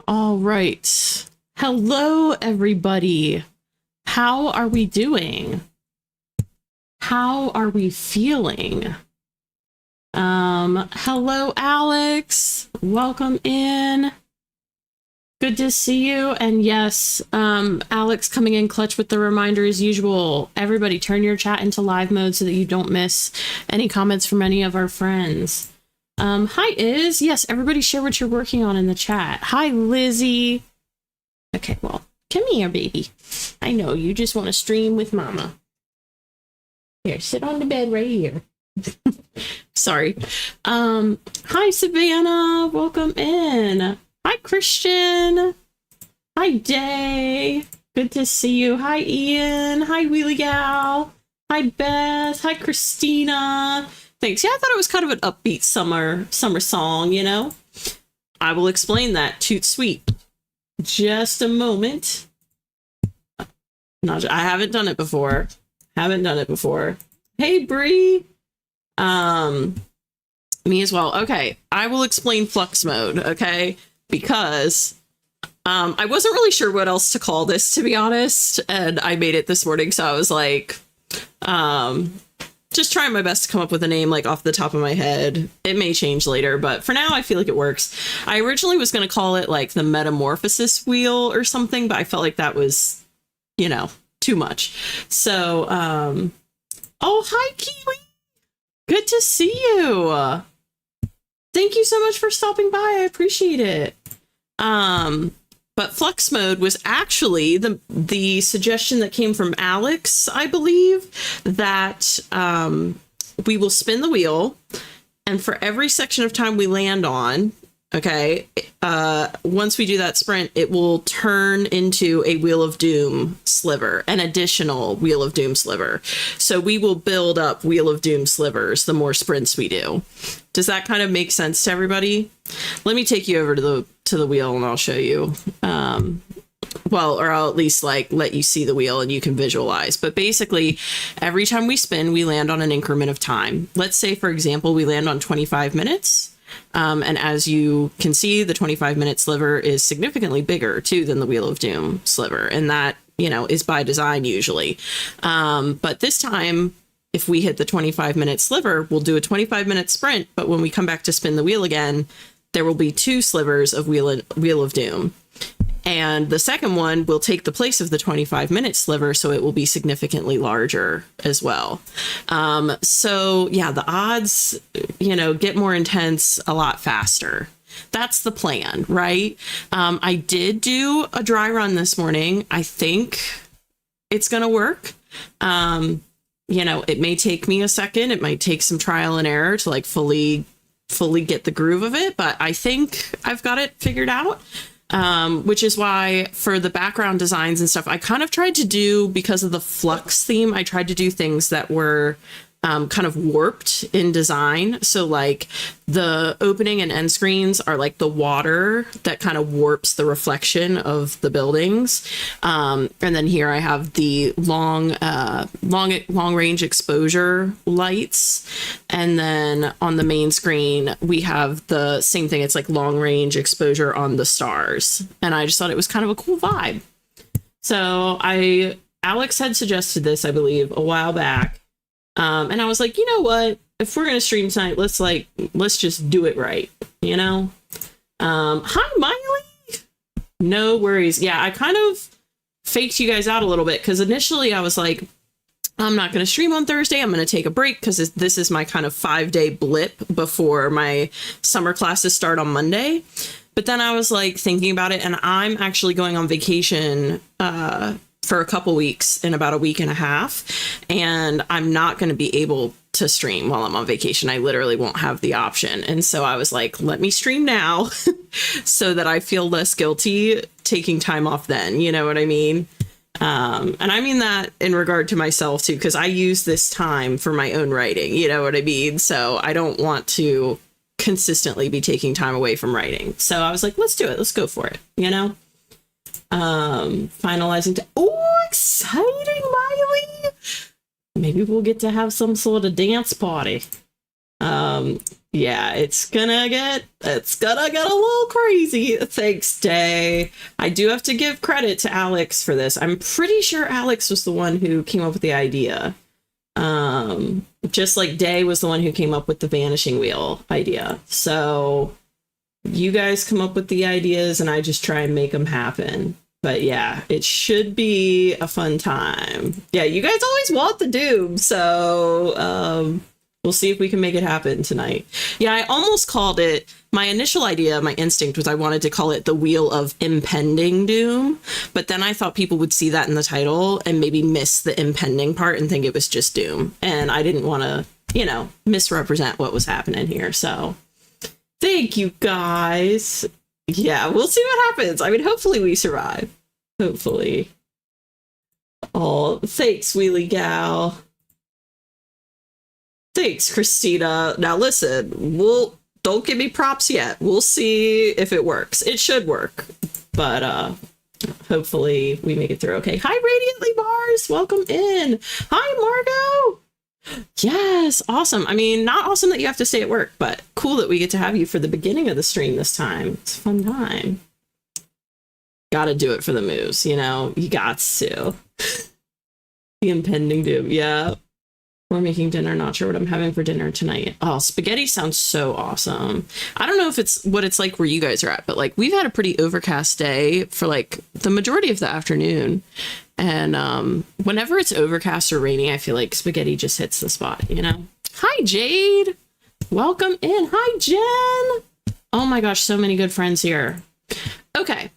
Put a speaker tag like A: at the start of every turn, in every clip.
A: All right. Hello, everybody. How are we doing? How are we feeling? Hello, Alex. Welcome in. Good to see you. And yes, Alex coming in clutch with the reminder as usual. Everybody turn your chat into live mode so that you don't miss any comments from any of our friends. Hi, Iz. Yes, everybody share what you're working on in the chat. Hi, Lizzie. Okay, well, come here, baby. I know you just want to stream with mama. Here, sit on the bed right here. Sorry. Hi, Savannah. Welcome in. Hi, Christian. Hi, Day. Good to see you. Hi, Ian. Hi, Wheelie Gal. Hi, Beth. Hi, Christina. Thanks. Yeah, I thought it was kind of an upbeat summer song, you know? I will explain that. Toot sweet. Just a moment. I haven't done it before. Hey, Bree. Me as well. Okay, I will explain Flux mode, okay? Because I wasn't really sure what else to call this, to be honest, and I made it this morning, so I was like, just trying my best to come up with a name like off the top of my head. It may change later, but for now I feel like it works. I originally was going to call it like the metamorphosis wheel or something, but I felt like that was, you know, too much. So, oh, hi, Kiwi. Good to see you. Thank you so much for stopping by. I appreciate it. But Flux mode was actually the suggestion that came from Alex, I believe, that we will spin the wheel, and for every section of time we land on, okay, once we do that sprint, it will turn into a Wheel of Doom sliver, an additional Wheel of Doom sliver. So we will build up Wheel of Doom slivers the more sprints we do. Does that kind of make sense to everybody? Let me take you over to the wheel and I'll show you. Well, or I'll at least like let you see the wheel and you can visualize. But basically, every time we spin, we land on an increment of time. Let's say, for example, we land on 25 minutes. And as you can see, the 25-minute sliver is significantly bigger, too, than the Wheel of Doom sliver. And that, you know, is by design usually. But this time, if we hit the 25-minute sliver, we'll do a 25-minute sprint. But when we come back to spin the wheel again, there will be 2 slivers of Wheel of Doom. And the second one will take the place of the 25-minute sliver, so it will be significantly larger as well. So yeah, the odds, you know, get more intense a lot faster. That's the plan, right? I did do a dry run this morning. I think it's going to work. You know, it may take me a second. It might take some trial and error to like fully get the groove of it, but I think I've got it figured out. Which is why for the background designs and stuff, I kind of tried to do, because of the Flux theme, I tried to do things that were kind of warped in design. So like the opening and end screens are like the water that kind of warps the reflection of the buildings. And then here I have the long range exposure lights. And then on the main screen, we have the same thing. It's like long range exposure on the stars. And I just thought it was kind of a cool vibe. So Alex had suggested this, I believe, a while back. And I was like, you know what? If we're going to stream tonight, let's just do it right. You know? Hi, Miley. No worries. Yeah, I kind of faked you guys out a little bit because initially I was like, I'm not going to stream on Thursday. I'm going to take a break because this is my kind of 5-day blip before my summer classes start on Monday. But then I was like thinking about it, and I'm actually going on vacation for a couple weeks in about a week and a half, and I'm not going to be able to stream while I'm on vacation. I literally won't have the option. And so I was like, let me stream now so that I feel less guilty taking time off then. You know what I mean? And I mean that in regard to myself too, because I use this time for my own writing. You know what I mean? So I don't want to consistently be taking time away from writing. So I was like, let's do it. Let's go for it. You know? Finalizing. Oh, exciting, Miley. Maybe we'll get to have some sort of dance party. Yeah, it's gonna get a little crazy. Thanks, Day. I do have to give credit to Alex for this. I'm pretty sure Alex was the one who came up with the idea. Just like Day was the one who came up with the vanishing wheel idea. So you guys come up with the ideas and I just try and make them happen. But yeah, it should be a fun time. Yeah, you guys always want the doom. So we'll see if we can make it happen tonight. Yeah, I almost called it, my initial idea, my instinct was I wanted to call it the Wheel of Impending Doom. But then I thought people would see that in the title and maybe miss the impending part and think it was just doom. And I didn't want to, you know, misrepresent what was happening here. So thank you guys. Yeah, we'll see what happens. I mean, hopefully we survive. Hopefully. Oh, thanks, Wheelie Gal. Thanks, Christina. Now listen, don't give me props yet. We'll see if it works. It should work. But hopefully we make it through. Okay. Hi, Radiantly Bars. Welcome in. Hi, Margot. Yes, awesome. I mean, not awesome that you have to stay at work, but cool that we get to have you for the beginning of the stream this time. It's a fun time. Gotta do it for the moves, you know? You got to. The impending doom. Yeah. We're making dinner. Not sure what I'm having for dinner tonight. Oh, spaghetti sounds so awesome. I don't know if it's what it's like where you guys are at, but like we've had a pretty overcast day for like the majority of the afternoon. And whenever it's overcast or rainy, I feel like spaghetti just hits the spot, you know? Hi, Jade. Welcome in. Hi, Jen. Oh my gosh, so many good friends here. Okay.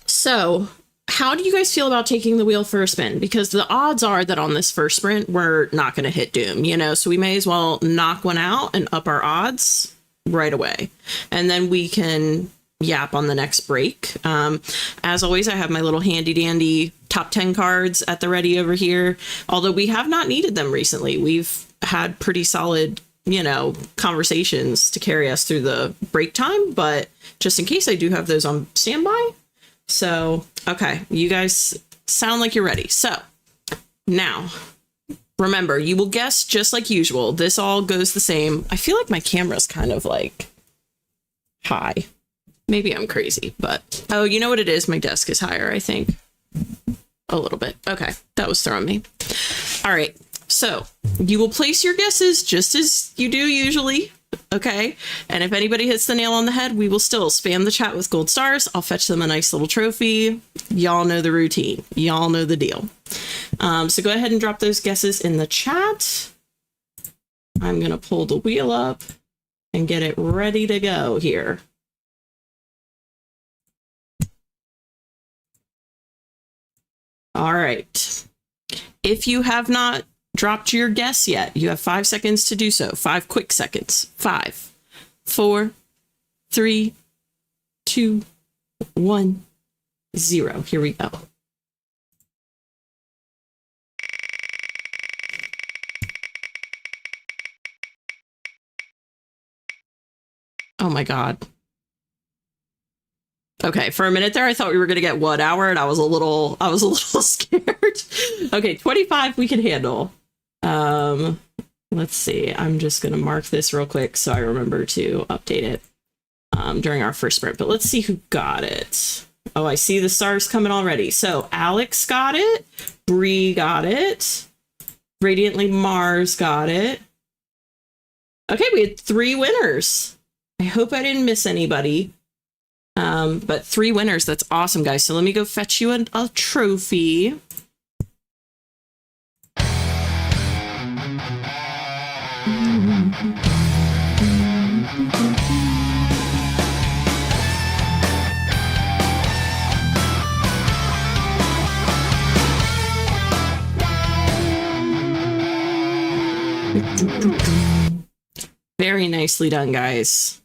A: So how do you guys feel about taking the wheel for a spin? Because the odds are that on this first sprint, we're not going to hit doom, you know? So we may as well knock one out and up our odds right away. And then we can yap on the next break. As always, I have my little handy dandy top 10 cards at the ready over here. Although we have not needed them recently. We've had pretty solid, you know, conversations to carry us through the break time. But just in case, I do have those on standby. So, okay, you guys sound like you're ready. So now, remember, you will guess just like usual. This all goes the same. I feel like my camera's kind of like high. Maybe I'm crazy, but oh, you know what it is? My desk is higher, I think. A little bit. Okay, that was throwing me. All right, so you will place your guesses just as you do usually. Okay, and if anybody hits the nail on the head, we will still spam the chat with gold stars. I'll fetch them a nice little trophy. Y'all know the routine. Y'all know the deal. So go ahead and drop those guesses in the chat. I'm going to pull the wheel up and get it ready to go here. All right. If you have not dropped your guess yet, you have 5 seconds to do so. 5 quick seconds. 5, 4, 3, 2, 1, 0. Here we go. Oh my God. Okay, for a minute there, I thought we were gonna get 1 hour, and I was a little scared. Okay, 25 we can handle. Let's see. I'm just gonna mark this real quick so I remember to update it during our first sprint. But let's see who got it. Oh, I see the stars coming already. So Alex got it. Bree got it. Radiantly Mars got it. Okay, we had 3 winners. I hope I didn't miss anybody. But 3 winners. That's awesome, guys. So let me go fetch you a trophy. Very nicely done, guys.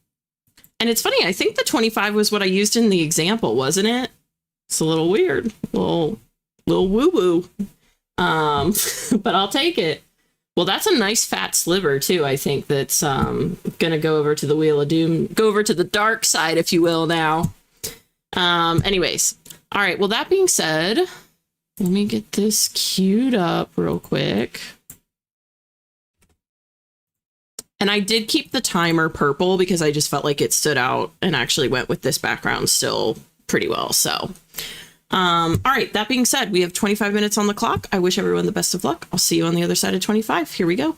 A: And it's funny, I think the 25 was what I used in the example, wasn't it? It's a little weird. Little woo-woo. But I'll take it. Well, that's a nice fat sliver, too, I think, that's gonna go over to the Wheel of Doom, go over to the dark side, if you will, now. Anyways. All right, well, that being said, let me get this queued up real quick. And I did keep the timer purple because I just felt like it stood out and actually went with this background still pretty well. So, all right, that being said, we have 25 minutes on the clock. I wish everyone the best of luck. I'll see you on the other side of 25. Here we go.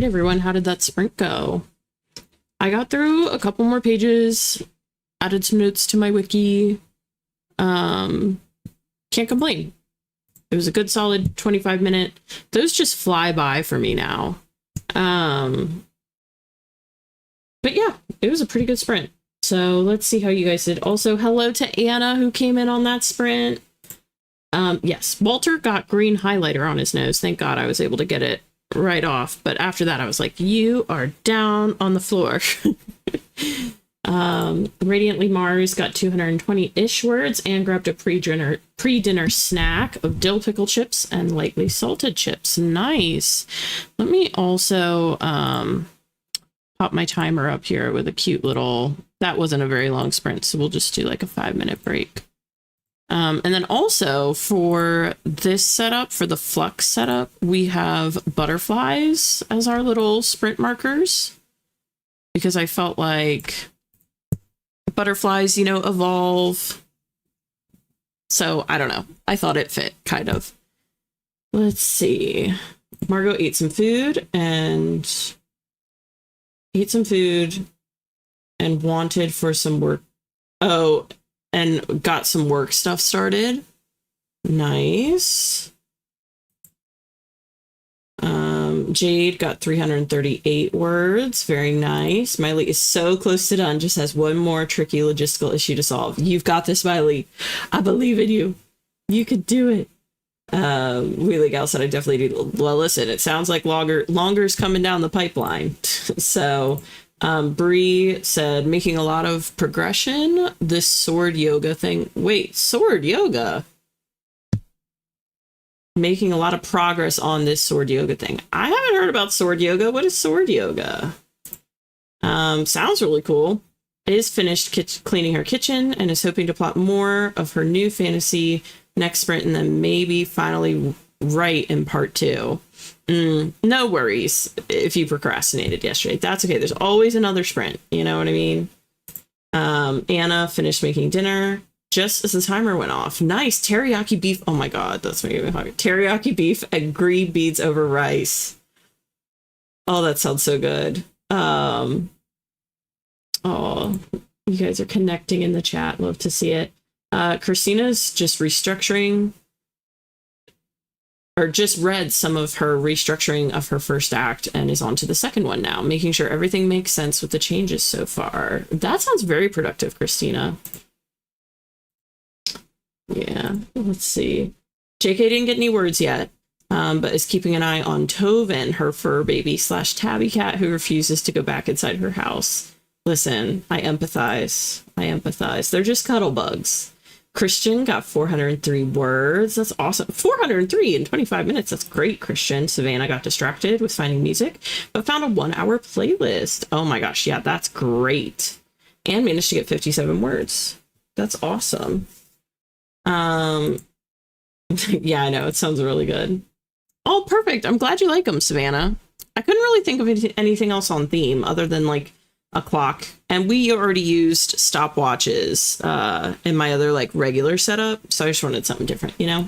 A: right, everyone, how did that sprint go? I got through a couple more pages, added some notes to my wiki. Can't complain. It was a good solid 25-minute. Those just fly by for me now. But yeah, it was a pretty good sprint. So let's see how you guys did. Also, hello to Anna who came in on that sprint. Yes, Walter got green highlighter on his nose. Thank God I was able to get it right off. But after that, I was like, you are down on the floor. Radiantly Mars got 220-ish words and grabbed a pre-dinner snack of dill pickle chips and lightly salted chips. Nice. Let me also pop my timer up here with a cute little... That wasn't a very long sprint, so we'll just do like a 5-minute break. And then also for this setup, for the Flux setup, we have butterflies as our little sprint markers. Because I felt like butterflies, you know, evolve. So I don't know. I thought it fit, kind of. Let's see. Margot ate some food and wanted for some work. Oh, and got some work stuff started. Nice. Jade got 338 words. Very nice. Miley is so close to done. Just has one more tricky logistical issue to solve. You've got this, Miley. I believe in you. You could do it. Wheelie Gal said I definitely do. Well, listen, it sounds like longer's coming down the pipeline. So, Bree said making a lot of progression. This sword yoga thing. Wait, sword yoga? Making a lot of progress on this sword yoga thing. I haven't heard about sword yoga. What is sword yoga? Sounds really cool. Is finished cleaning her kitchen and is hoping to plot more of her new fantasy next sprint and then maybe finally write in part 2. No worries if you procrastinated yesterday. That's okay. There's always another sprint. You know what I mean? Anna finished making dinner just as the timer went off. Nice. Teriyaki beef. Oh my God. That's making me hungry. Teriyaki beef and green beans over rice. Oh, that sounds so good. Oh, you guys are connecting in the chat. Love to see it. Christina's just restructuring, or just read some of her restructuring of her first act and is on to the second one now, making sure everything makes sense with the changes so far. That sounds very productive, Christina. Yeah, let's see. JK didn't get any words yet, but is keeping an eye on Tovin, her fur baby / tabby cat who refuses to go back inside her house. Listen, I empathize. They're just cuddle bugs. Christian got 403 words. That's awesome. 403 in 25 minutes. That's great, Christian. Savannah got distracted with finding music, but found a 1-hour playlist. Oh my gosh, yeah, that's great. And managed to get 57 words. That's awesome. Yeah, I know. It sounds really good. Oh, perfect. I'm glad you like them, Savannah. I couldn't really think of anything else on theme other than like a clock. And we already used stopwatches in my other like regular setup. So I just wanted something different, you know?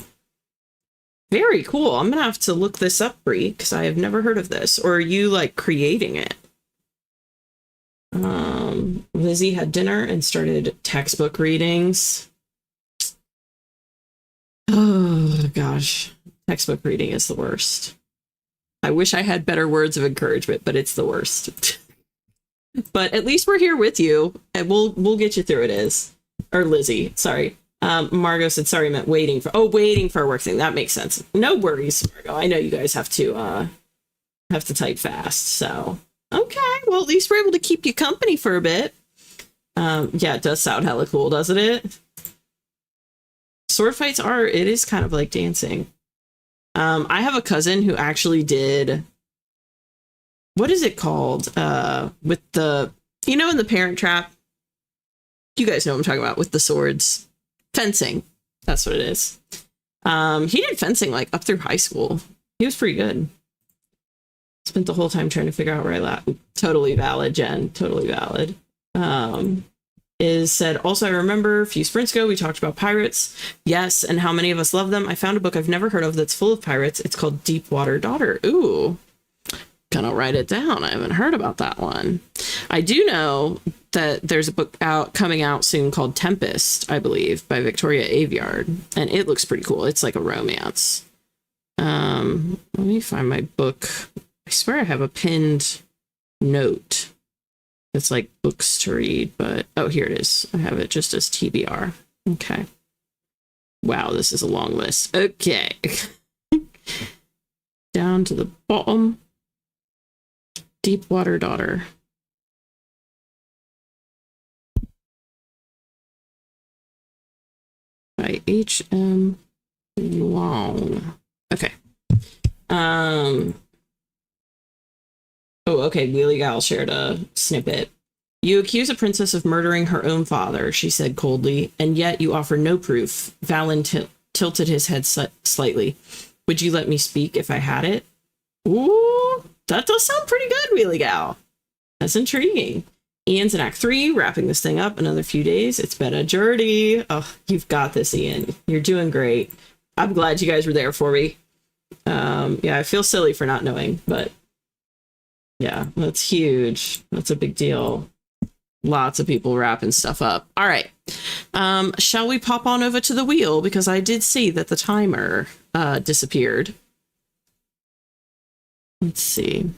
A: Very cool. I'm going to have to look this up, Brie, because I have never heard of this. Or are you like creating it? Lizzie had dinner and started textbook readings. Oh gosh, textbook reading is the worst. I wish I had better words of encouragement, but it's the worst. But at least we're here with you, and we'll get you through it. Is or Lizzie, sorry. Margot said sorry, I meant waiting for a work thing. That makes sense. No worries, Margot. I know you guys have to type fast. So okay, well at least we're able to keep you company for a bit. Yeah, it does sound hella cool, doesn't it? Sword fights it is kind of like dancing. I have a cousin who actually did, what is it called? With the, you know, in the Parent Trap, you guys know what I'm talking about with the swords. Fencing. That's what it is. He did fencing like up through high school. He was pretty good. Spent the whole time trying to figure out where I laughed. Totally valid, Jen. Totally valid. Is said, also, I remember a few sprints ago, we talked about pirates. Yes, and how many of us love them. I found a book I've never heard of that's full of pirates. It's called Deepwater Daughter. Ooh. Gonna write it down. I haven't heard about that one. I do know that there's a book coming out soon called Tempest, I believe, by Victoria Aveyard, and it looks pretty cool. It's like a romance. Let me find my book. I swear I have a pinned note. It's like books to read, but oh, here it is. I have it just as TBR. Okay. Wow, this is a long list. Okay. Down to the bottom. Deepwater Daughter. By H.M. Long. Okay. Oh, okay. Wheelie Gal shared a snippet. You accuse a princess of murdering her own father, she said coldly, and yet you offer no proof. Valen tilted his head slightly. Would you let me speak if I had it? Ooh, that does sound pretty good, Wheelie Gal. That's intriguing. Ian's in Act 3, wrapping this thing up another few days. It's been a journey. Oh, you've got this, Ian. You're doing great. I'm glad you guys were there for me. Yeah, I feel silly for not knowing, but yeah, that's huge. That's a big deal. Lots of people wrapping stuff up. All right. Shall we pop on over to the wheel? Because I did see that the timer disappeared. Let's see.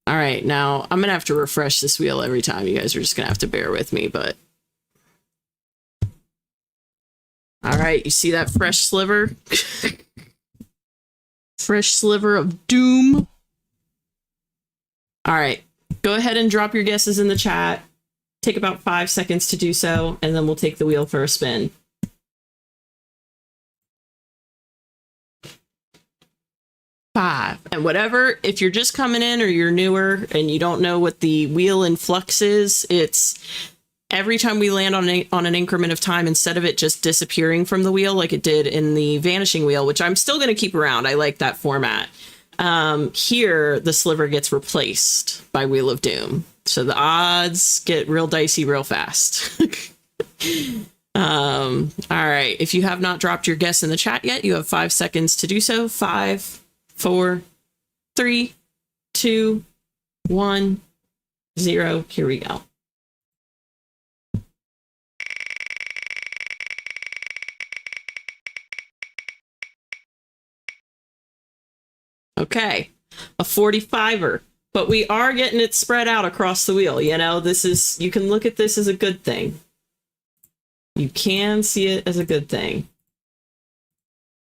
A: All right. Now, I'm going to have to refresh this wheel every time. You guys are just going to have to bear with me, but... All right. You see that fresh sliver? Fresh sliver of doom. All right. Go ahead and drop your guesses in the chat. Take about 5 seconds to do so, and then we'll take the wheel for a spin. 5. And whatever, if you're just coming in or you're newer and you don't know what the wheel in Flux is, it's every time we land on an increment of time, instead of it just disappearing from the wheel like it did in the Vanishing Wheel, which I'm still going to keep around. I like that format. Here, the sliver gets replaced by Wheel of Doom. So the odds get real dicey real fast. All right. If you have not dropped your guess in the chat yet, you have 5 seconds to do so. 5, 4, 3, 2, 1, 0. Here we go. Okay, a 45er, but we are getting it spread out across the wheel. You know, this is, you can look at this as a good thing. You can see it as a good thing.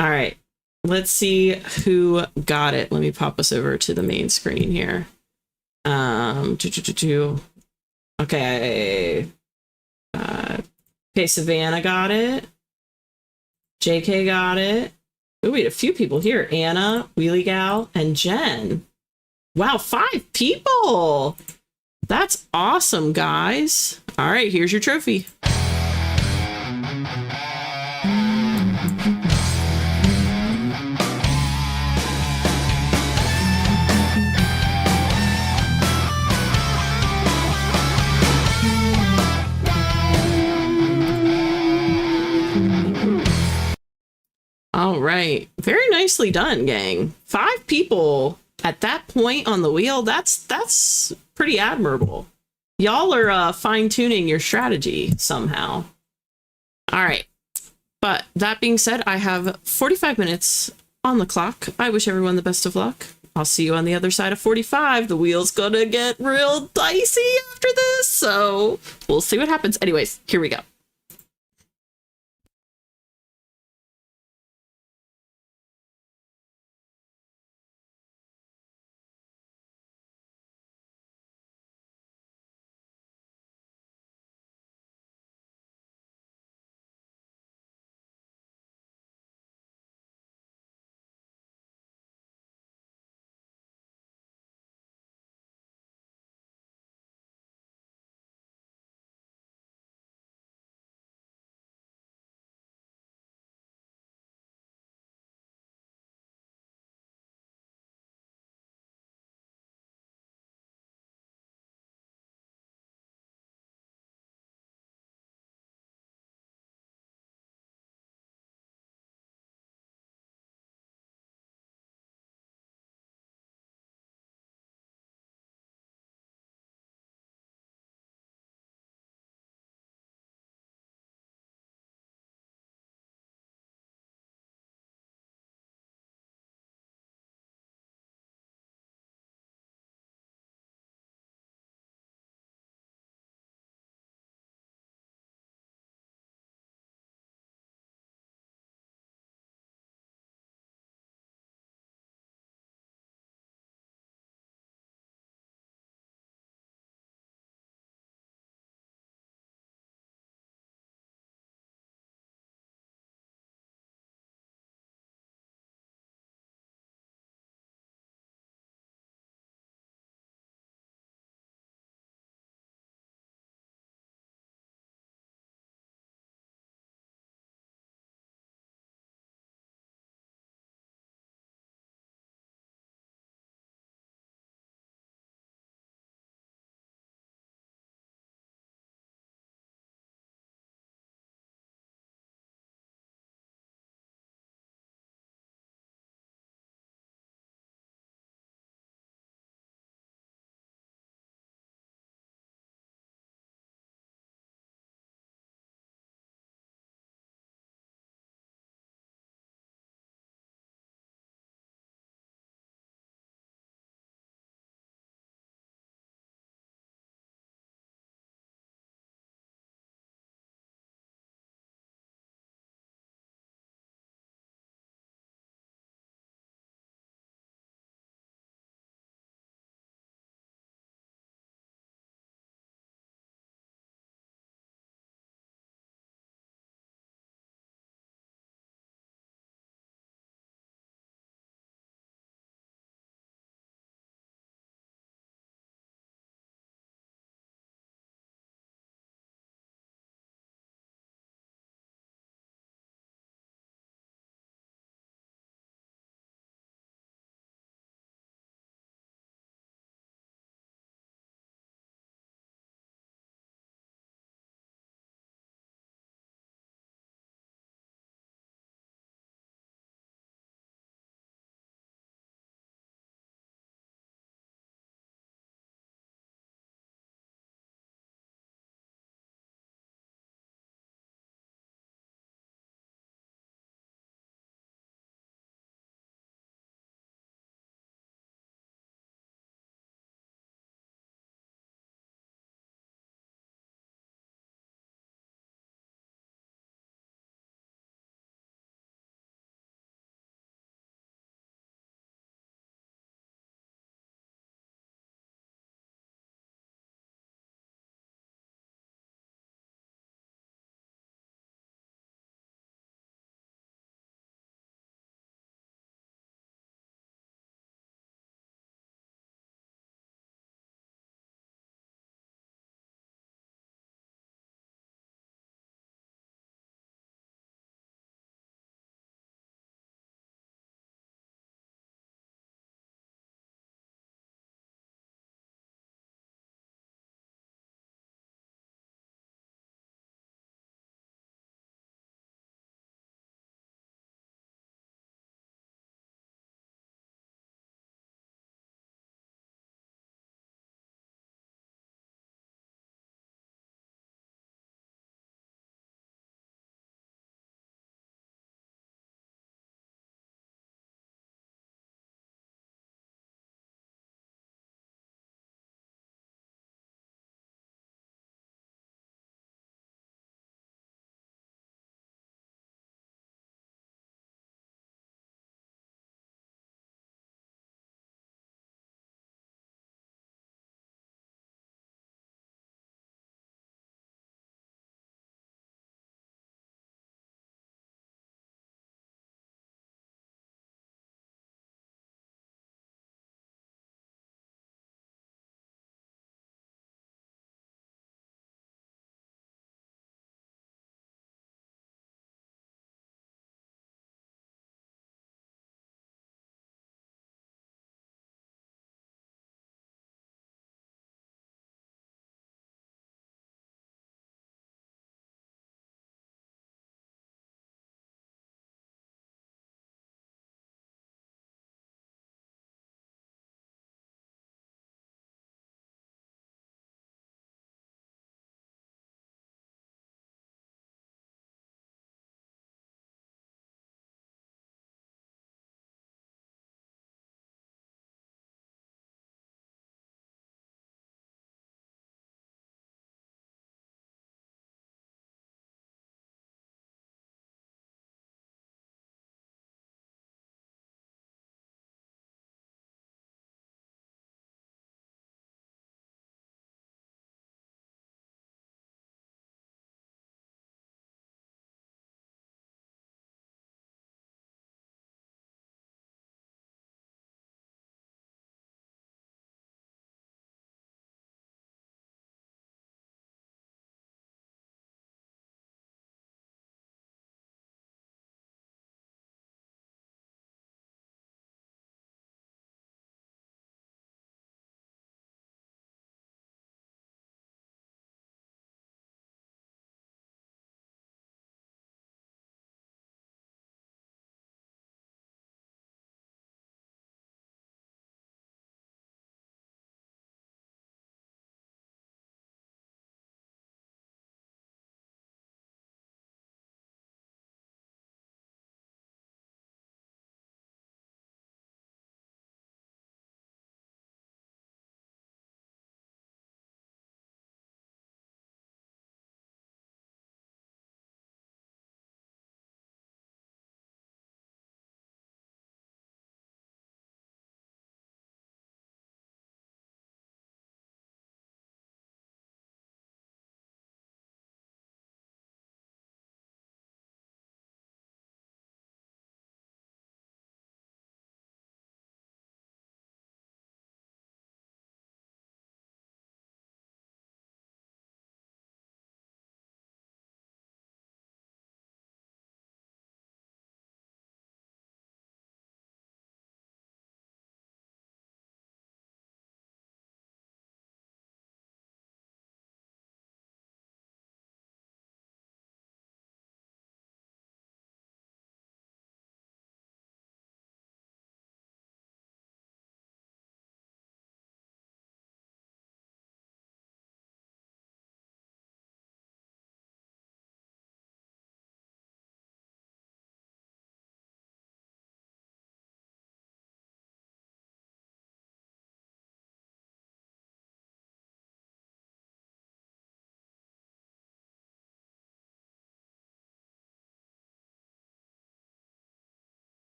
A: All right, let's see who got it. Let me pop us over to the main screen here. Okay. Okay, Savannah got it. JK got it. Oh, we had a few people here. Anna, Wheelie Gal, and Jen. Wow, 5 people. That's awesome, guys. All right, here's your trophy. All right. Very nicely done, gang. 5 people at that point on the wheel. That's pretty admirable. Y'all are fine-tuning your strategy somehow. All right. But that being said, I have 45 minutes on the clock. I wish everyone the best of luck. I'll see you on the other side of 45. The wheel's gonna get real dicey after this, so we'll see what happens. Anyways, here we go.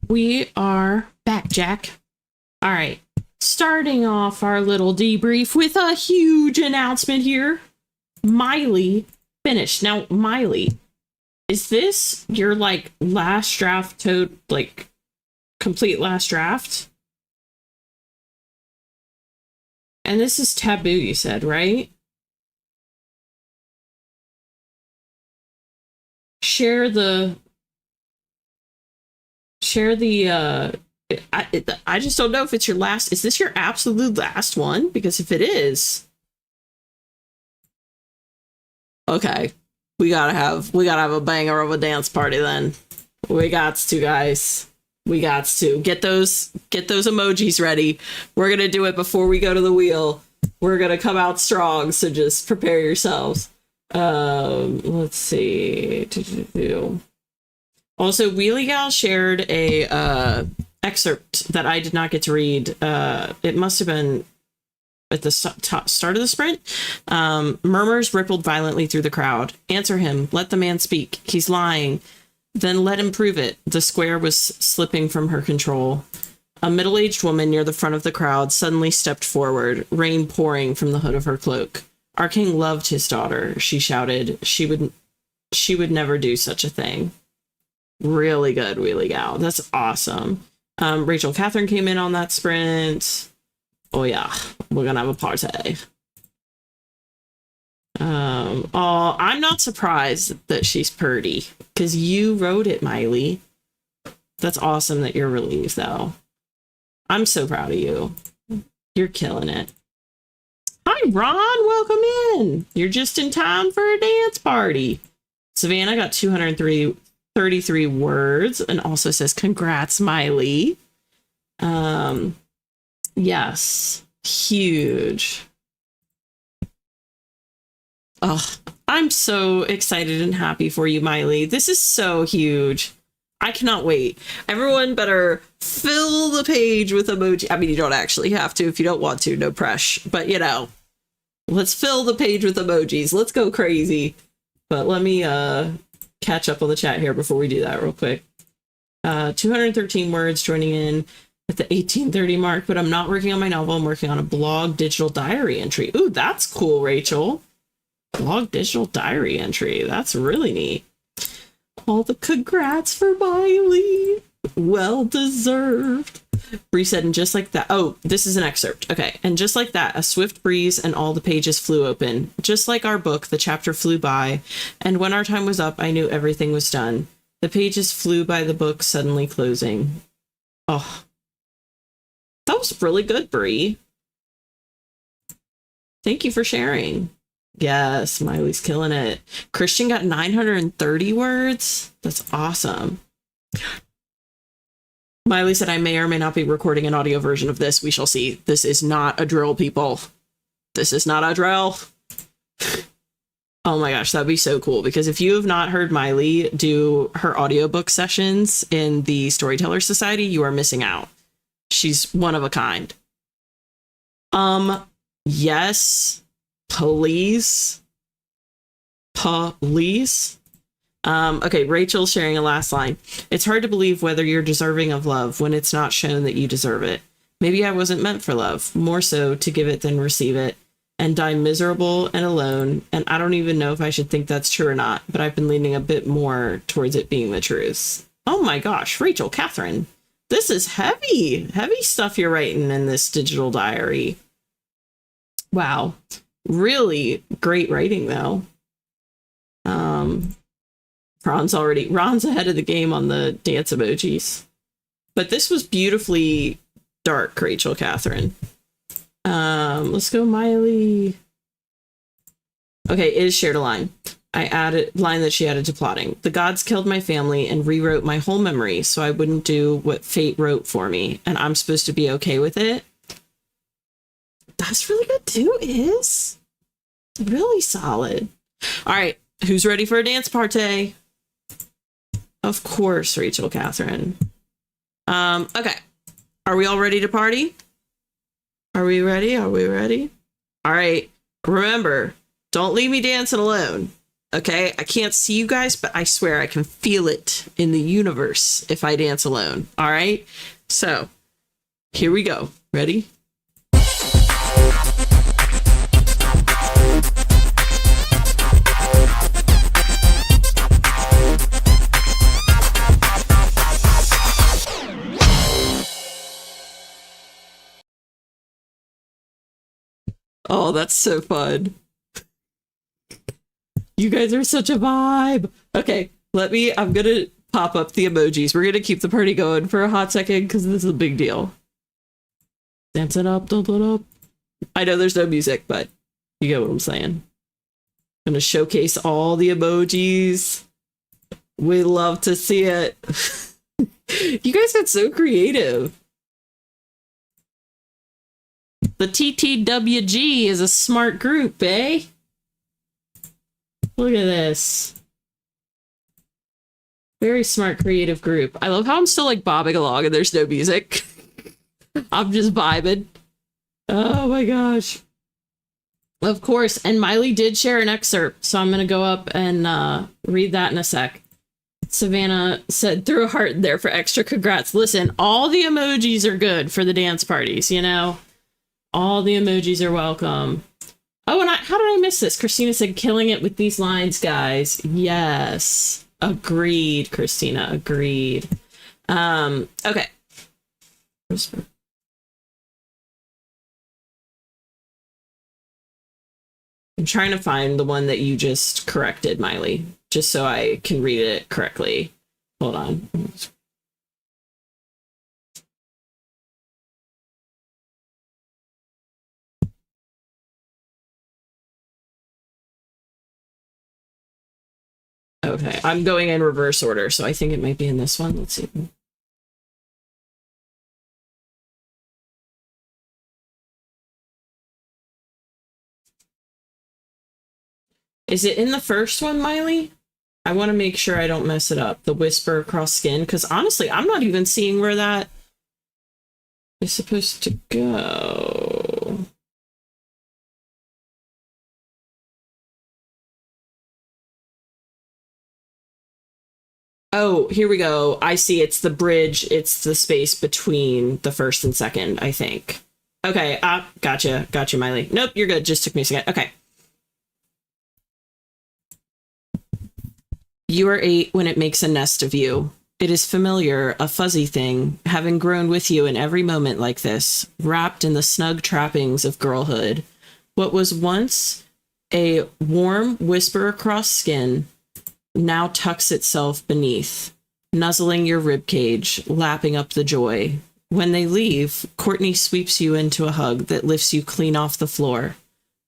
A: We are back, Jack. All right. Starting off our little debrief with a huge announcement here. Miley finished. Now, Miley, is this your like last draft like complete last draft? And this is taboo, you said, right? Share the I just don't know if it's your last. Is this your absolute last one? Because if it is, okay, we gotta have a banger of a dance party then. We got to, guys. We got to get those emojis ready. We're gonna do it before we go to the wheel. We're gonna come out strong, so just prepare yourselves. Let's see. Also, Wheelie Gal shared a excerpt that I did not get to read. It must have been at the start of the sprint. Murmurs rippled violently through the crowd. Answer him. Let the man speak. He's lying. Then let him prove it. The square was slipping from her control. A middle-aged woman near the front of the crowd suddenly stepped forward, rain pouring from the hood of her cloak. Our king loved his daughter, she shouted. She would never do such a thing. Really good, Wheelie Gal. That's awesome. Rachel Catherine came in on that sprint. Oh yeah, we're gonna have a party. Oh, I'm not surprised that she's purty because you wrote it, Miley. That's awesome that you're relieved, though. I'm so proud of you. You're killing it. Hi, Ron. Welcome in. You're just in time for a dance party. Savannah got 233 words and also says, congrats, Miley. Yes. Huge. Oh, I'm so excited and happy for you, Miley. This is so huge. I cannot wait. Everyone better fill the page with emoji. I mean, you don't actually have to if you don't want to, no pressure. But, you know, let's fill the page with emojis. Let's go crazy. But let me catch up on the chat here before we do that real quick. 213 words joining in at the 1830 mark, but I'm not working on my novel. I'm working on a blog digital diary entry. Ooh, that's cool, Rachel. Blog digital diary entry. That's really neat. All the congrats for Miley. Well deserved. Bree said, and just like that. Oh, this is an excerpt. Okay. And just like that, a swift breeze and all the pages flew open. Just like our book, the chapter flew by. And when our time was up, I knew everything was done. The pages flew by the book suddenly closing. Oh, that was really good, Bree. Thank you for sharing. Yes, Miley's killing it. Christian got 930 words. That's awesome. Miley said, I may or may not be recording an audio version of this. We shall see. This is not a drill, people. This is not a drill. Oh my gosh, that'd be so cool. Because if you have not heard Miley do her audiobook sessions in the Storyteller Society, you are missing out. She's one of a kind. Yes. Police. Okay, Rachel's sharing a last line. It's hard to believe whether you're deserving of love when it's not shown that you deserve it. Maybe I wasn't meant for love, more so to give it than receive it, and die miserable and alone, and I don't even know if I should think that's true or not, but I've been leaning a bit more towards it being the truth. Oh my gosh, Rachel Catherine, this is heavy stuff you're writing in this digital diary. Wow. Really great writing, though. Ron's ahead of the game on the dance emojis. But this was beautifully dark, Rachel Catherine. Let's go, Miley. Okay, is shared a line. Line that she added to plotting. The gods killed my family and rewrote my whole memory so I wouldn't do what fate wrote for me, and I'm supposed to be okay with it. That's really good too, is really solid. All right, who's ready for a dance party? Of course, Rachel Catherine. Okay, are we all ready to party? Are we ready? All right, remember, don't leave me dancing alone. Okay, I can't see you guys, but I swear I can feel it in the universe if I dance alone. All right, so here we go. Ready? Oh, that's so fun. You guys are such a vibe. Okay, I'm gonna pop up the emojis. We're gonna keep the party going for a hot second because this is a big deal. Dance it up, don't it up. I know there's no music, but you get what I'm saying. I'm gonna showcase all the emojis. We love to see it. You guys got so creative. The TTWG is a smart group, eh? Look at this. Very smart, creative group. I love how I'm still like bobbing along and there's no music. I'm just vibing. Oh my gosh. Of course. And Miley did share an excerpt, so I'm going to go up and read that in a sec. Savannah said, threw a heart in there for extra congrats. Listen, all the emojis are good for the dance parties, you know? All the emojis are welcome. Oh, and how did I miss this? Christina said, killing it with these lines, guys. Yes. Agreed, Christina. Agreed. Okay. I'm trying to find the one that you just corrected, Miley, just so I can read it correctly. Hold on. Okay, I'm going in reverse order, so I think it might be in this one. Let's see. Is it in the first one, Miley? I want to make sure I don't mess it up. The whisper across skin, because honestly, I'm not even seeing where that is supposed to go. Oh, here we go. I see. It's the bridge. It's the space between the first and second, I think. Okay. Gotcha. Gotcha, Miley. Nope, you're good. Just took me a second. Okay. You are 8 when it makes a nest of you. It is familiar, a fuzzy thing, having grown with you in every moment like this, wrapped in the snug trappings of girlhood. What was once a warm whisper across skin now tucks itself beneath, nuzzling your ribcage, lapping up the joy. When they leave, Courtney sweeps you into a hug that lifts you clean off the floor.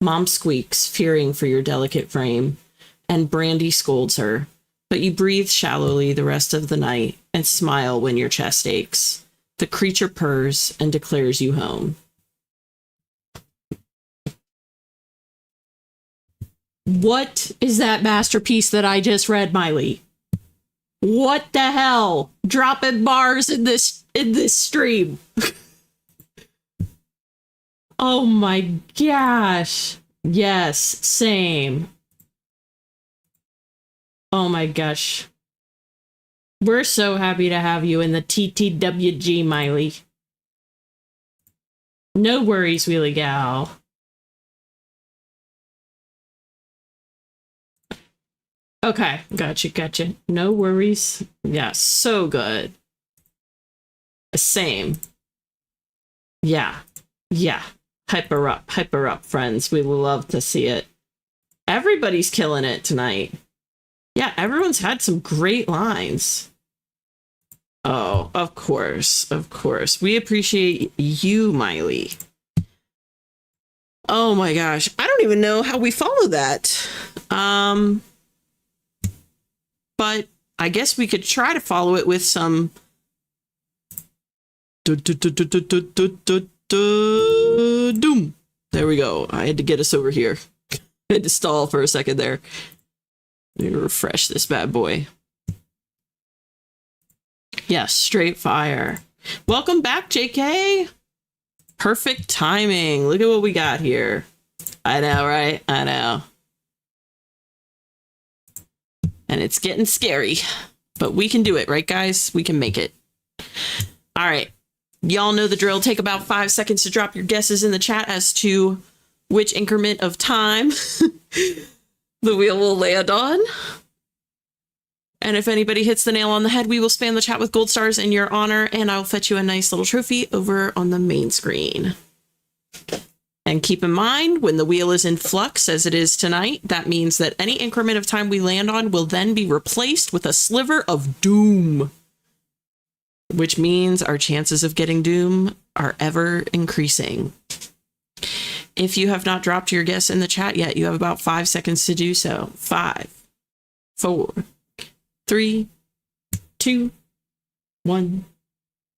A: Mom squeaks, fearing for your delicate frame, and Brandy scolds her. But you breathe shallowly the rest of the night and smile when your chest aches. The creature purrs and declares you home. What is that masterpiece that I just read, Miley? What the hell? Dropping bars in this stream. Oh my gosh. Yes, same. Oh my gosh. We're so happy to have you in the TTWG, Miley. No worries, Wheelie Gal. Okay, gotcha. No worries. Yeah, so good. Same. Yeah. Hyper up, friends. We love to see it. Everybody's killing it tonight. Yeah, everyone's had some great lines. Oh, of course. We appreciate you, Miley. Oh my gosh. I don't even know how we follow that. But I guess we could try to follow it with some doom. There we go. I had to get us over here. I had to stall for a second there. Let me refresh this bad boy. Yeah, straight fire. Welcome back, JK. Perfect timing. Look at what we got here. I know, right? I know. And it's getting scary. But we can do it, right, guys? We can make it. All right. Y'all know the drill. Take about 5 seconds to drop your guesses in the chat as to which increment of time the wheel will land on. And if anybody hits the nail on the head, we will spam the chat with gold stars in your honor, and I'll fetch you a nice little trophy over on the main screen. And keep in mind, when the wheel is in flux, as it is tonight, that means that any increment of time we land on will then be replaced with a sliver of doom, which means our chances of getting doom are ever increasing. If you have not dropped your guess in the chat yet, you have about 5 seconds to do so. 5, 4, 3, 2, 1,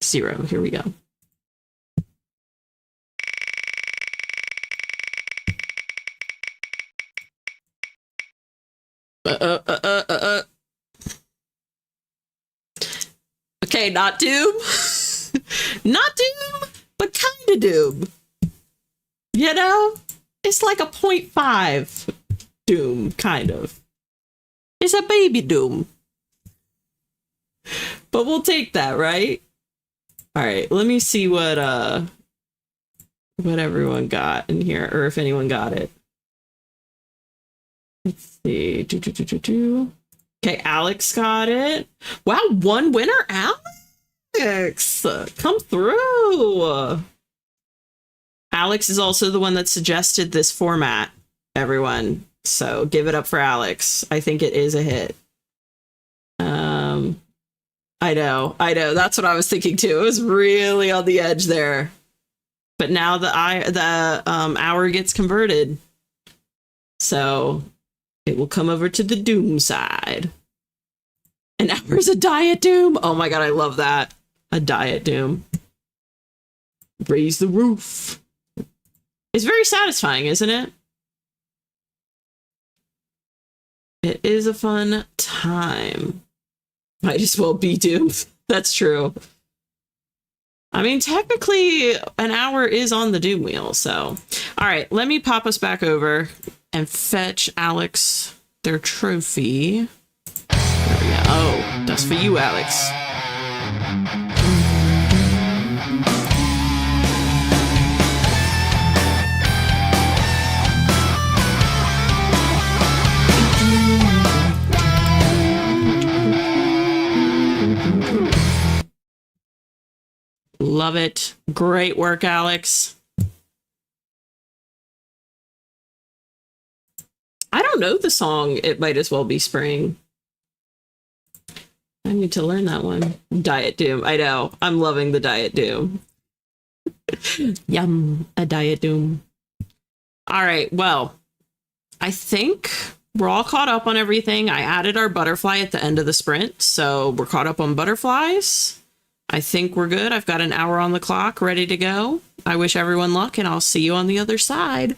A: 0. Here we go. Okay, not doom. Not doom, but kind of doom. You know? It's like a 0.5 doom, kind of. It's a baby doom. But we'll take that, right? All right, let me see what everyone got in here, or if anyone got it. Let's see. Okay, Alex got it. Wow, one winner, Alex. Come through. Alex is also the one that suggested this format, everyone. So give it up for Alex. I think it is a hit. I know. That's what I was thinking too. It was really on the edge there. But now the hour gets converted. So it will come over to the doom side. An hour's a diet doom. Oh my god, I love that. A diet doom. Raise the roof. It's very satisfying, isn't it? It is a fun time. Might as well be doomed. That's true. I mean, technically, an hour is on the doom wheel, so. All right, let me pop us back over and fetch Alex their trophy. There we go. Oh, that's for you, Alex. Love it. Great work, Alex. I don't know the song It Might As Well Be Spring. I need to learn that one. Diet Doom. I know. I'm loving the Diet Doom. Yum. A Diet Doom. All right. Well, I think we're all caught up on everything. I added our butterfly at the end of the sprint, so we're caught up on butterflies. I think we're good. I've got an hour on the clock ready to go. I wish everyone luck, and I'll see you on the other side.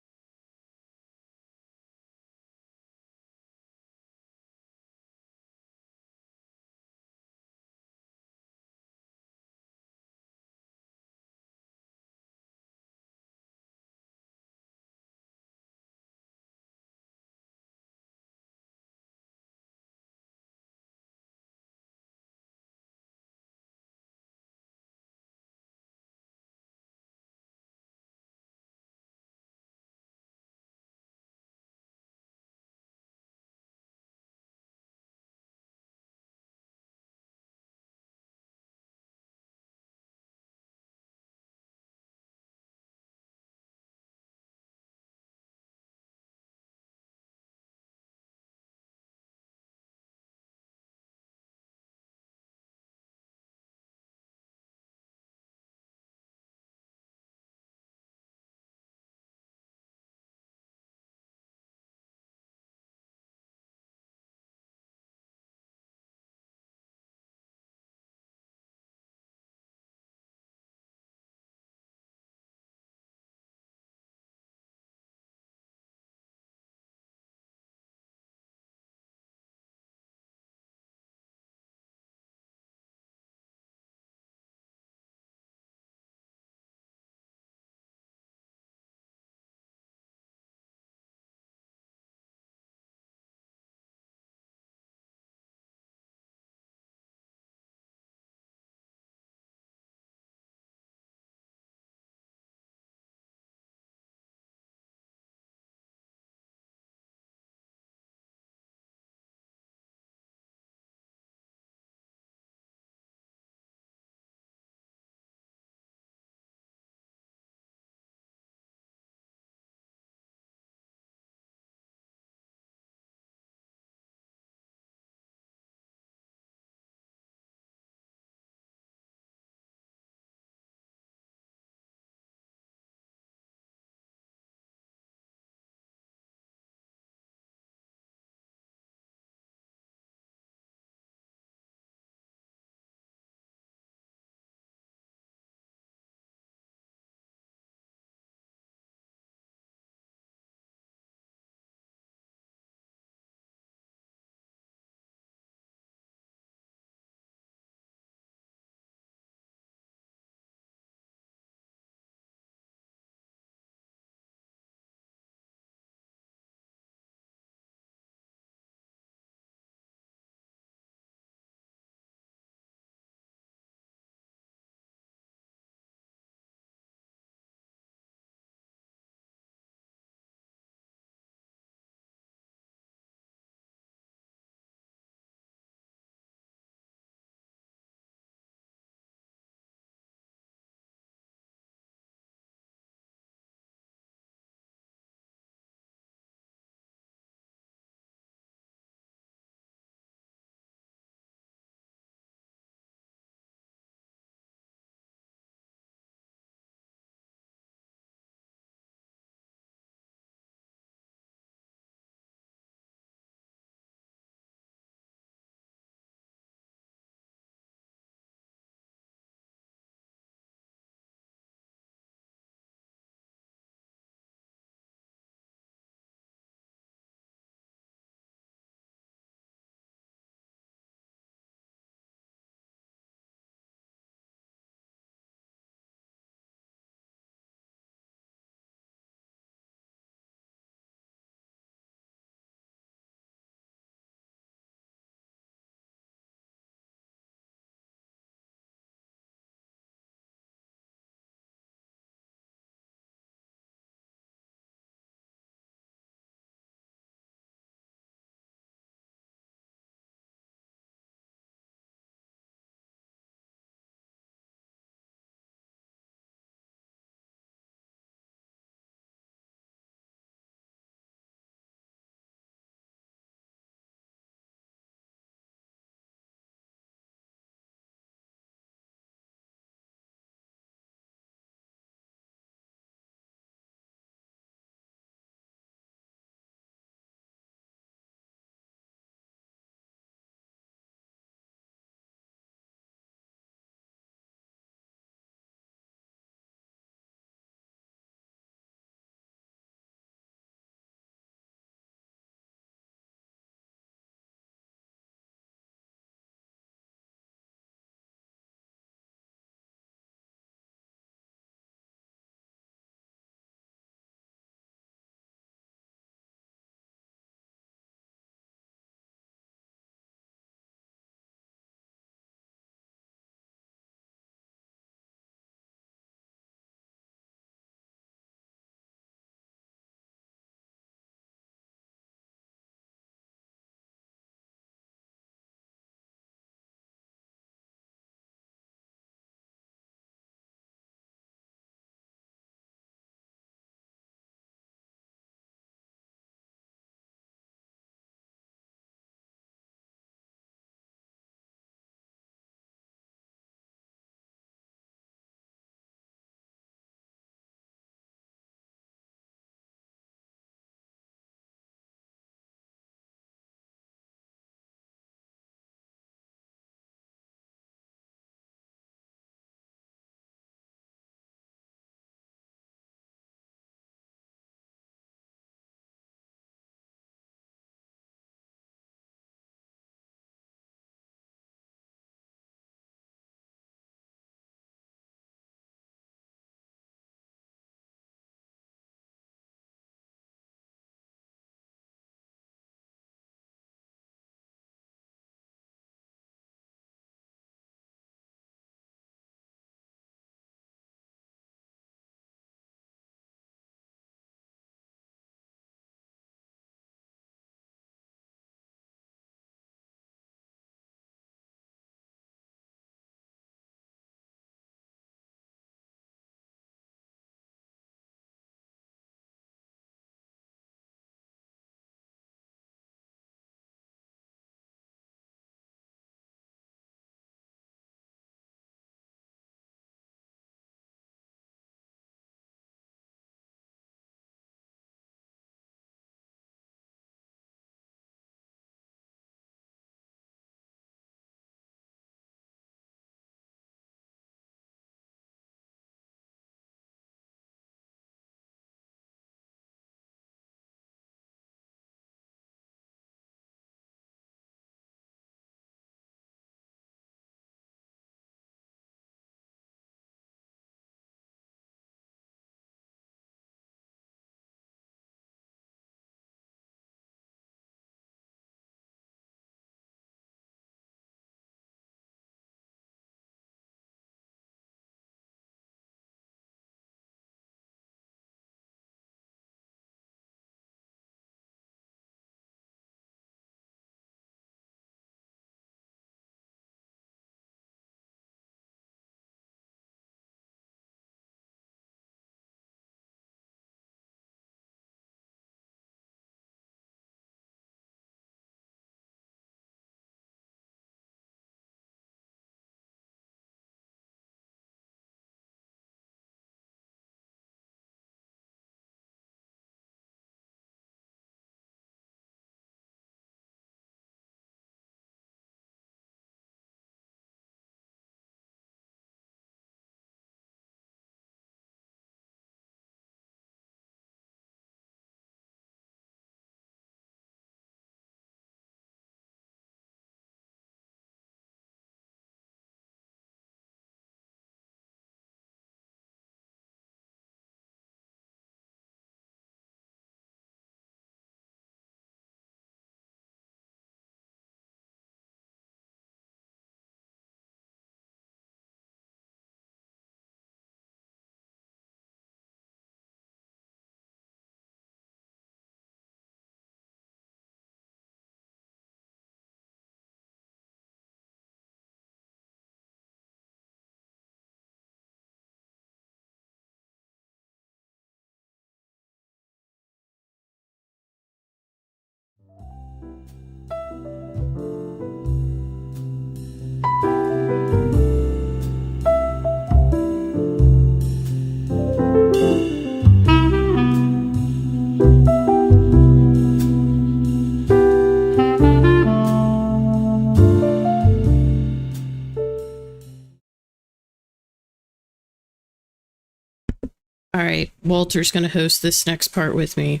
A: All right, Walter's going to host this next part with me.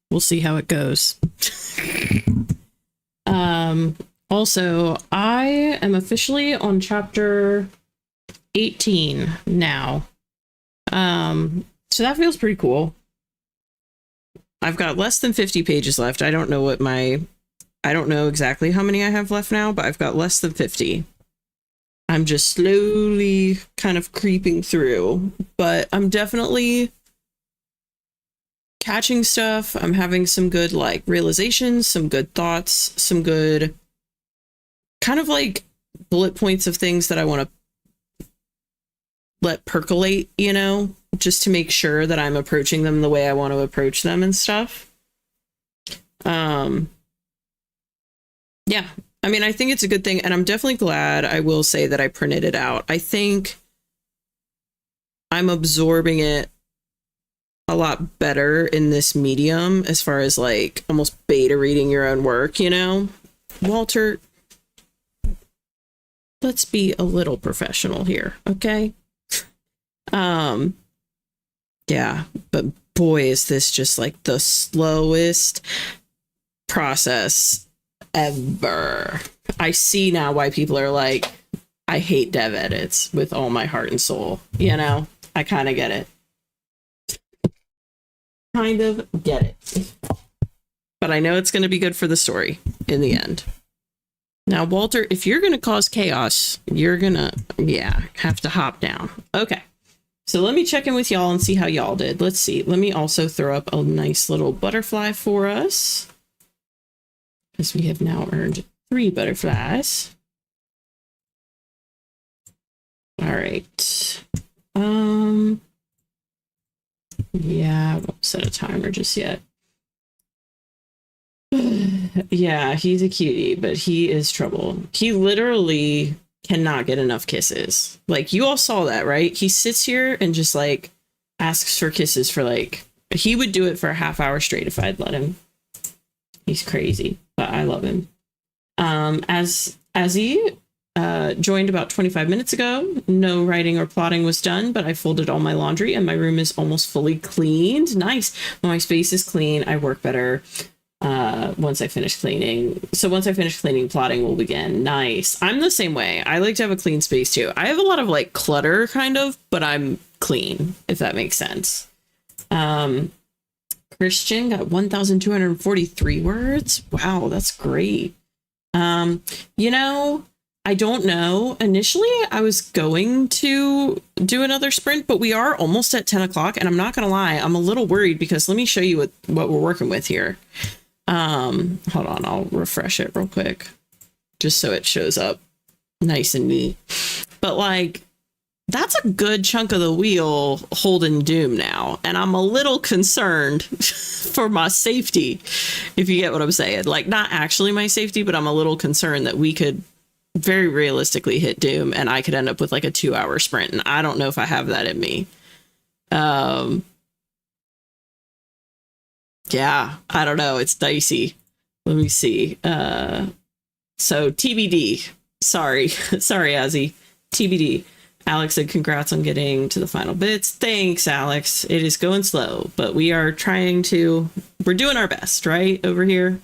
A: We'll see how it goes. Also, I am officially on chapter 18 now. So that feels pretty cool. I've got less than 50 pages left. I don't know exactly how many I have left now, but I've got less than 50. I'm just slowly kind of creeping through, but I'm definitely catching stuff. I'm having some good like realizations, some good thoughts, some good kind of like bullet points of things that I want to let percolate, you know, just to make sure that I'm approaching them the way I want to approach them and stuff. Yeah, I mean, I think it's a good thing, and I'm definitely glad, I will say, that I printed it out. I think I'm absorbing it a lot better in this medium as far as like almost beta reading your own work, you know? Walter, let's be a little professional here, okay? Yeah, but boy, is this just like the slowest process ever. I see now why people are like, I hate dev edits with all my heart and soul, you know? I kind of get it. Kind of get it. But I know it's going to be good for the story in the end. Now, Walter, if you're going to cause chaos, you're going to, yeah, have to hop down. Okay. So let me check in with y'all and see how y'all did. Let's see. Let me also throw up a nice little butterfly for us, because we have now earned 3 butterflies. All right. Yeah, I won't set a timer just yet. Yeah, he's a cutie, but he is trouble. He literally cannot get enough kisses. Like, you all saw that, right? He sits here and just like asks for kisses for like, he would do it for a half hour straight if I'd let him. He's crazy, but I love him. As he joined about 25 minutes ago, no writing or plotting was done, but I folded all my laundry and my room is almost fully cleaned. Nice. When my space is clean, I work better. Once I finish cleaning. So once I finish cleaning, plotting will begin. Nice. I'm the same way. I like to have a clean space too. I have a lot of like clutter kind of, but I'm clean, if that makes sense. Christian got 1,243 words. Wow, that's great. You know, I don't know. Initially, I was going to do another sprint, but we are almost at 10 o'clock, and I'm not going to lie, I'm a little worried because let me show you what we're working with here. Hold on, I'll refresh it real quick just so it shows up nice and neat. But like, that's a good chunk of the wheel holding doom now, and I'm a little concerned for my safety, if you get what I'm saying. Like, not actually my safety, but I'm a little concerned that we could very realistically hit doom and I could end up with like a 2-hour sprint, and I don't know if I have that in me. Yeah, I don't know. It's dicey. Let me see. So TBD. Sorry, Azzy. TBD. Alex said, congrats on getting to the final bits. Thanks, Alex. It is going slow, but we're doing our best, right? Over here.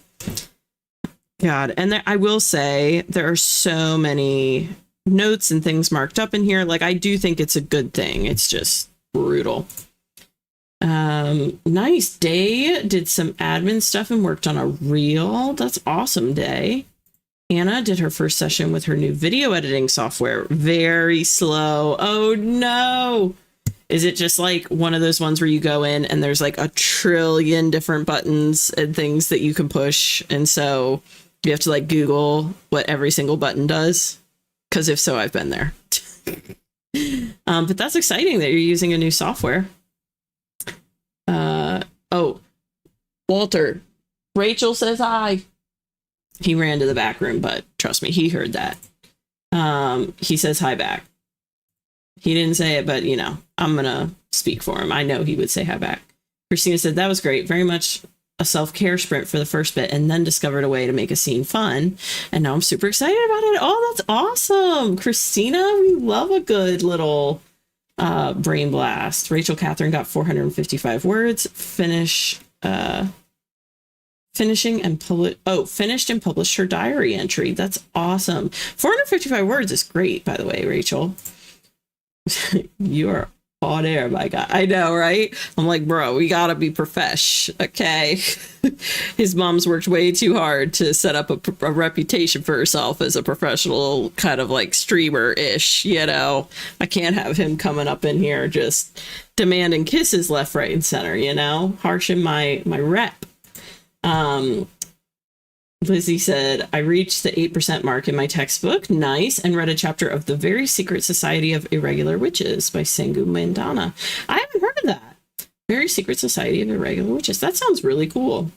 A: God. And I will say there are so many notes and things marked up in here. Like, I do think it's a good thing. It's just brutal. Nice. Day did some admin stuff and worked on a reel. That's awesome, Day. Anna did her first session with her new video editing software. Very slow. Oh no. Is it just like one of those ones where you go in and there's like a trillion different buttons and things that you can push, and so you have to like Google what every single button does? Because if so, I've been there. But that's exciting that you're using a new software. Oh, Walter, Rachel says hi. He ran to the back room, but trust me, he heard that. He says hi back. He didn't say it, but you know, I'm gonna speak for him. I know he would say hi back. Christina said that was great. Very much a self-care sprint for the first bit, and then discovered a way to make a scene fun. And now I'm super excited about it. Oh, that's awesome. Christina, we love a good little Brain blast. Rachel Catherine got 455 words. Finished and published her diary entry. That's awesome. 455 words is great, by the way, Rachel. You are on air, my guy. I know, right? I'm like, bro, we gotta be profesh, okay? His mom's worked way too hard to set up a reputation for herself as a professional kind of like streamer-ish, you know? I can't have him coming up in here just demanding kisses left, right, and center, you know? Harshing my rep. Lizzie said, I reached the 8% mark in my textbook. Nice. And read a chapter of The Very Secret Society of Irregular Witches by Sengu Mandana. I haven't heard of that. Very Secret Society of Irregular Witches. That sounds really cool.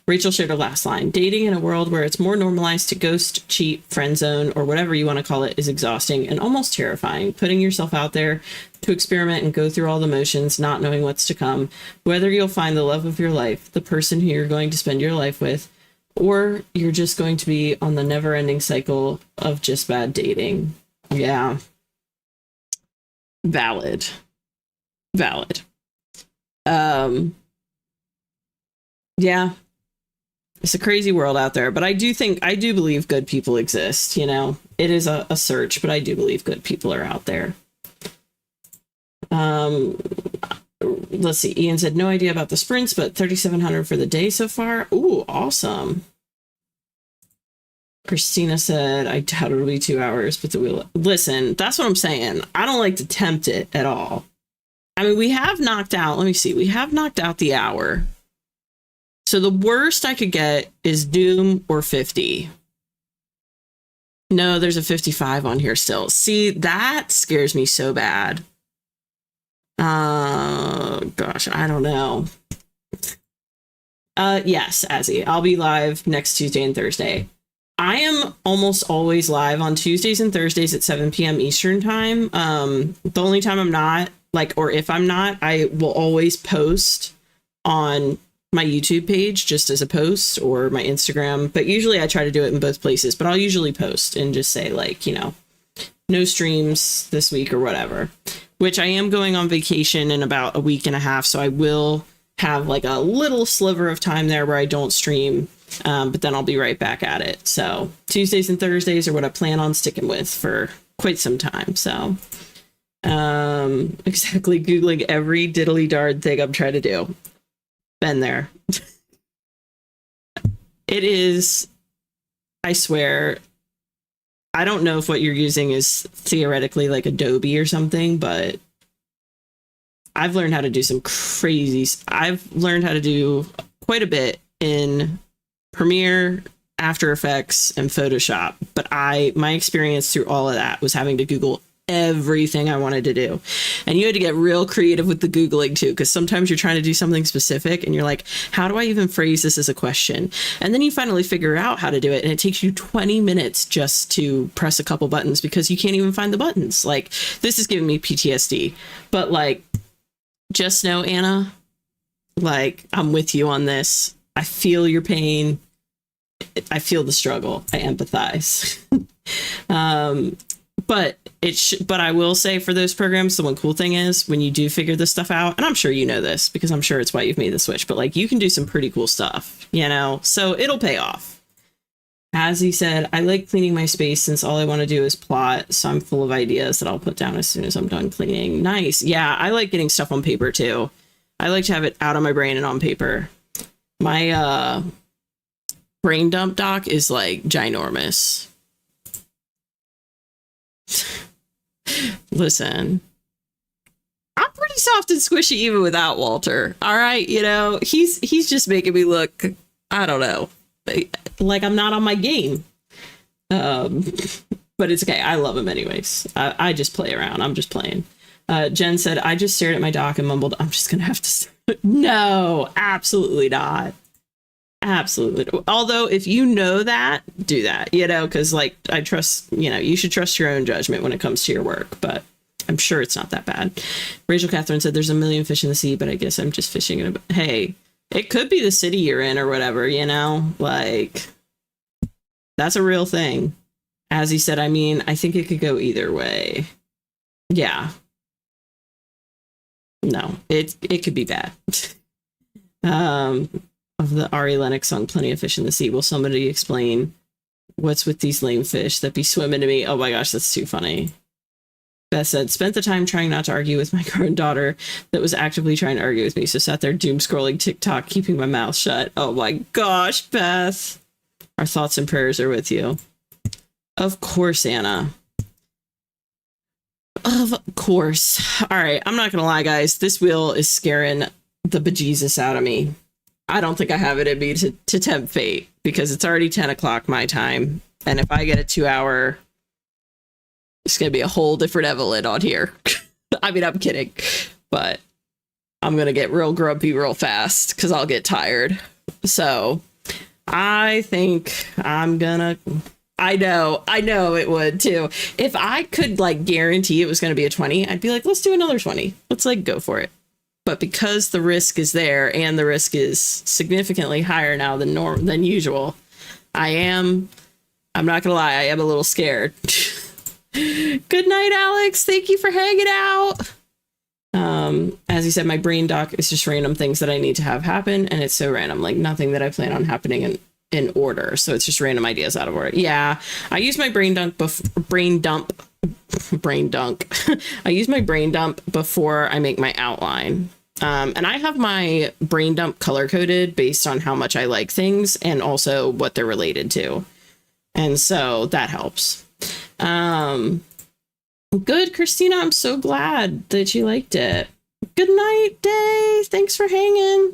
A: Rachel shared her last line. Dating in a world where it's more normalized to ghost, cheat, friend zone, or whatever you want to call it is exhausting and almost terrifying. Putting yourself out there to experiment and go through all the motions, not knowing what's to come, whether you'll find the love of your life, the person who you're going to spend your life with, or you're just going to be on the never-ending cycle of just bad dating. Yeah. Valid. Yeah. It's a crazy world out there, but I do believe good people exist, you know? It is a search, but I do believe good people are out there. Let's see. Ian said, no idea about the sprints, but 3,700 for the day so far. Ooh, awesome. Christina said, I doubt it'll be 2 hours, but the wheel. Listen, that's what I'm saying. I don't like to tempt it at all. I mean, we have knocked out, let me see. We have knocked out the hour. So the worst I could get is Doom or 50. No, there's a 55 on here still. See, that scares me so bad. Gosh, I don't know. Yes, Azzy, I'll be live next Tuesday and Thursday. I am almost always live on Tuesdays and Thursdays at 7 p.m. Eastern time. The only time I'm not, like, or if I'm not, I will always post on my YouTube page just as a post or my Instagram. But usually I try to do it in both places, but I'll usually post and just say, like, you know, no streams this week or whatever. Which I am going on vacation in about a week and a half, so I will have like a little sliver of time there where I don't stream, but then I'll be right back at it. So Tuesdays and Thursdays are what I plan on sticking with for quite some time. So exactly, Googling every diddly darn thing I'm trying to do. Been there. It is, I swear, I don't know if what you're using is theoretically like Adobe or something, but I've learned how to do some crazy. I've learned how to do quite a bit in Premiere, After Effects, and Photoshop. But my experience through all of that was having to Google everything I wanted to do. And you had to get real creative with the Googling too, because sometimes you're trying to do something specific and you're like, how do I even phrase this as a question? And then you finally figure out how to do it. And it takes you 20 minutes just to press a couple buttons because you can't even find the buttons. Like, this is giving me PTSD. But like, just know, Anna, like, I'm with you on this. I feel your pain. I feel the struggle. I empathize. But I will say for those programs, the one cool thing is when you do figure this stuff out, and I'm sure you know this because I'm sure it's why you've made the switch, but like you can do some pretty cool stuff, you know, so it'll pay off. As he said, I like cleaning my space since all I want to do is plot. So I'm full of ideas that I'll put down as soon as I'm done cleaning. Nice. Yeah, I like getting stuff on paper too. I like to have it out of my brain and on paper. My brain dump doc is like ginormous. Listen, I'm pretty soft and squishy even without Walter. All right, you know, he's just making me look, I don't know, like I'm not on my game. But it's okay. I love him anyways. I just play around. I'm just playing. Jen said, I just stared at my doc and mumbled, I'm just gonna have to. No, absolutely not. Absolutely. Although if you know that, do that, you know, because like I trust, you know, you should trust your own judgment when it comes to your work, but I'm sure it's not that bad. Rachel Catherine said there's a million fish in the sea, but I guess I'm just fishing in a, hey, it could be the city you're in or whatever, you know, like that's a real thing. As he said, I mean, I think it could go either way. Yeah. No, it could be bad. Of the Ari Lennox song, Plenty of Fish in the Sea. Will somebody explain what's with these lame fish that be swimming to me? Oh my gosh, that's too funny. Beth said, spent the time trying not to argue with my current daughter that was actively trying to argue with me. So sat there doom scrolling TikTok, keeping my mouth shut. Oh my gosh, Beth. Our thoughts and prayers are with you. Of course, Anna. Of course. All right, I'm not going to lie, guys. This wheel is scaring the bejesus out of me. I don't think I have it in me to tempt fate because it's already 10 o'clock my time. And if I get a 2-hour... it's going to be a whole different Evelyn on here. I mean, I'm kidding, but I'm going to get real grumpy real fast because I'll get tired. So I think I'm going to... I know it would too. If I could like guarantee it was going to be a 20, I'd be like, let's do another 20. Let's like go for it. But because the risk is there and the risk is significantly higher now than usual, I'm not going to lie, I am a little scared. Good night, Alex. Thank you for hanging out. As you said, my brain doc is just random things that I need to have happen, and it's so random, like nothing that I plan on happening in order. So it's just random ideas out of order. Yeah, I use my brain dump. I use my brain dump before I make my outline. And I have my brain dump color coded based on how much I like things and also what they're related to. And so that helps. Good, Christina. I'm so glad that you liked it. Good night, Day. Thanks for hanging.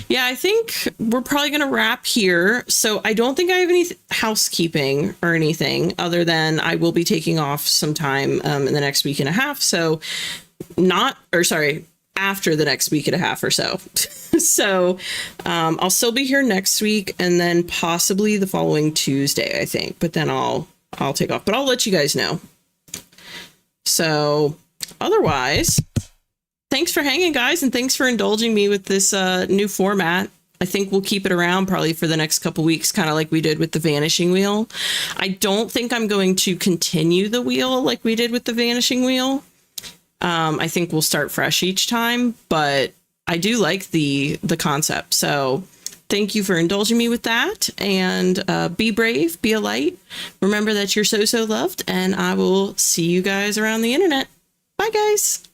A: Yeah, I think we're probably going to wrap here. So I don't think I have any housekeeping or anything other than I will be taking off some time in the next week and a half. So after the next week and a half or so. So I'll still be here next week and then possibly the following Tuesday, I think. But then I'll take off. But I'll let you guys know. So otherwise, thanks for hanging, guys, and thanks for indulging me with this new format. I think we'll keep it around probably for the next couple weeks, kind of like we did with the vanishing wheel. I don't think I'm going to continue the wheel like we did with the vanishing wheel. I think we'll start fresh each time, but I do like the concept. So thank you for indulging me with that, and be brave, be a light. Remember that you're so loved, and I will see you guys around the internet. Bye, guys.